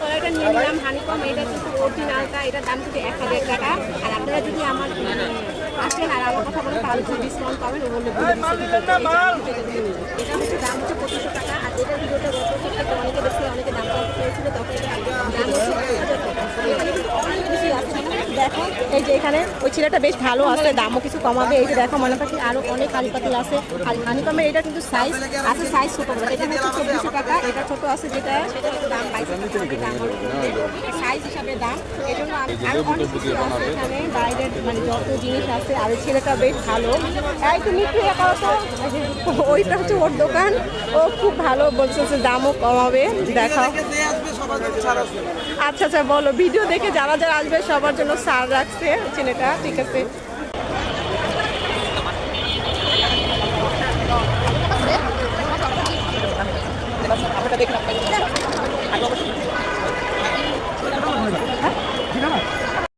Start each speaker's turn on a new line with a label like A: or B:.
A: কলারটা নিয়ে নিলাম হানিকম, এটা কিন্তু অরিজিনালটা, এটার দাম কিন্তু 1000 টাকা। আর আপনারা যদি আমার আসেন আর আমার কথা বলেন তাহলে যদি ডিসকাউন্ট পাবেন, ও বললে এটা হচ্ছে দাম হচ্ছে 2500 টাকা। আর এটার ভিডিওটা গত থেকে অনেকে দেখছে, অনেকে দাম কম পেয়েছিল, তখন এটা দাম হচ্ছে 1000 টাকা। এখানে কিন্তু অনেক বেশি আছে, দেখো এই যে এখানে ওই ছেলেটা বেশ ভালো আছে, দামও কিছু কমাবে। এই যে দেখো মনে পাখি আরও অনেক হাড়িপাতি আছে। আর হানিকমের এটা কিন্তু সাইজ আছে, সাইজ ছোটো, এটা হচ্ছে 2400 টাকা। এটা ছোটো আছে যেটা, সেটা হচ্ছে দাম 2200 টাকা। সাইজ হিসাবে দাম, এই জন্য আরও অনেক কিছু আছে এখানে বাইরের, মানে যত জিনিস আছে। আর ওই ছেলেটা বেশ ভালো। এই তুমি কি করো, ওইটা হচ্ছে ওর দোকান, ও খুব ভালো বলছে, দামও কমাবে। দেখাও। আচ্ছা আচ্ছা বলো, ভিডিও দেখে যারা যারা আসবে সবার জন্য ছাড় রাখছে ছেলেটা, ঠিক আছে। দেখলাম